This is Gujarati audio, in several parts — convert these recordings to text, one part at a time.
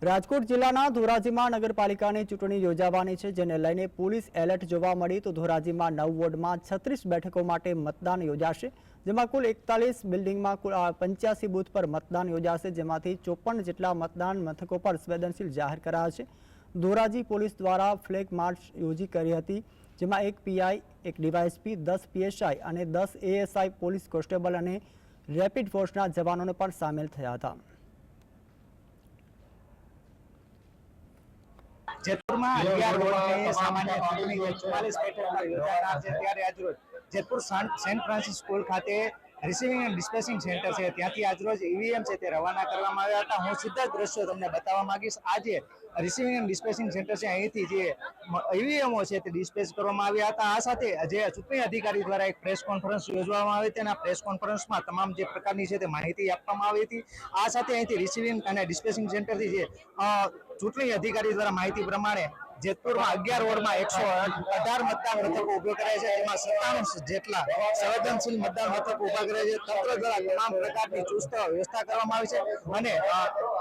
રાજકોટ જિલ્લાના ધોરાજીમાં નગરપાલિકાની ચૂંટણી યોજાવાની છે, જેને લઈને પોલીસ એલર્ટ જોવા મળી તો ધોરાજીમાં 9 વોર્ડમાં 36 બેઠકો માટે મતદાન યોજાશે, જેમાં કુલ 41 બિલ્ડિંગમાં કુલ 85 બૂથ પર મતદાન યોજાશે, જેમાંથી 54 જેટલા મતદાન મથકો પર સંવેદનશીલ જાહેર કરાયા છે। ધોરાજી પોલીસ દ્વારા ફ્લેગ માર્ચ યોજી કરી હતી, જેમાં 1 પીઆઈ, 1 ડીવાયએસપી, 10 પીએસઆઈ અને 10 એએસઆઈ પોલીસ કોન્સ્ટેબલ અને રેપિડ ફોર્સના જવાનોને પણ સામેલ થયા હતા। જેતपुर में 11 वोट में सामान्य चूंटणी 44 બેઠકો યોજાનાર છે। ત્યારે આજરોજ જેતपुर સેન્ટ ફ્રાન્સિસ સ્કૂલ ખાતે રિસીવિંગ એન્ડ ડિસ્પેચિંગ સેન્ટર છે, ત્યાંથી આજરોજ ઈવીએમ છે તે રવાના કરવામાં આવ્યા હતા। હું સીધા જ દ્રશ્યો તમને બતાવવા માંગીશ। આજે રિસીવિંગ એન્ડ ડિસ્પેચિંગ સેન્ટર છે, અહીંથી જે ઈવીએમઓ છે તે ડિસ્પેચ કરવામાં આવ્યા હતા। આ સાથે જે ચૂંટણી અધિકારી દ્વારા એક પ્રેસ કોન્ફરન્સ યોજવામાં આવી હતી અને આ પ્રેસ કોન્ફરન્સમાં તમામ જે પ્રકારની છે તે માહિતી આપવામાં આવી હતી। આ સાથે અહીંથી રિસીવિંગ અને ડિસ્પેચિંગ સેન્ટરથી જે ચૂંટણી અધિકારી દ્વારા માહિતી પ્રમાણે જેતપુરમાં 11 વોર્ડમાં 118 મતદાન મથકો ઉભા કરાય છે, જેમાં 97 જેટલા સંવેદનશીલ મતદાન મથકો ઉભા કરાય છે। તંત્ર દ્વારા તમામ પ્રકારની ચુસ્ત વ્યવસ્થા કરવામાં આવી છે અને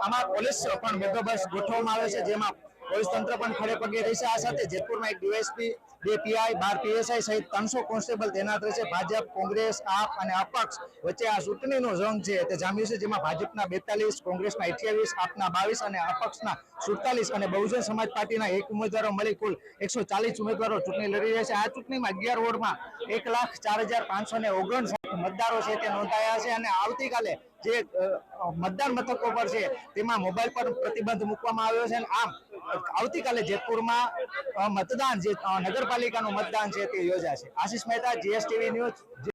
આમાં પોલીસ પણ બંદોબસ્ત ગોઠવવામાં આવે છે, જેમાં પોલીસ તંત્ર પણ ખડે પગે રહેશે। આ સાથે જેતપુરમાં 1 ડીવાયએસપી, 2 પીઆઈ, 12 પીએસઆઈ સહિત 300 કોન્સ્ટેબલ તૈનાત રહેશે। ભાજપ, કોંગ્રેસ, આપ અને અપક્ષ વચ્ચે આ ચૂંટણીનો જંગ છે તે જામ્યો છે, જેમાં ભાજપના 42, કોંગ્રેસના 28, આપના 22 અને અપક્ષના 47 અને બહુજન સમાજ પાર્ટીના 1 ઉમેદવારો મળી કુલ 140 ઉમેદવારો ચૂંટણી લડી રહ્યા છે। આ ચૂંટણીમાં 11 વોર્ડમાં 1,04,559 મતદારો છે તે નોંધાયા છે અને આવતીકાલે જે મતદાન મથકો પર છે તેમાં મોબાઈલ પર પ્રતિબંધ મૂકવામાં આવ્યો છે અને આમ આવતીકાલે જેતપુરમાં મતદાન જે નગરપાલિકાનું મતદાન છે તે યોજાશે। આશીષ મહેતા, જીએસટીવી ન્યૂઝ।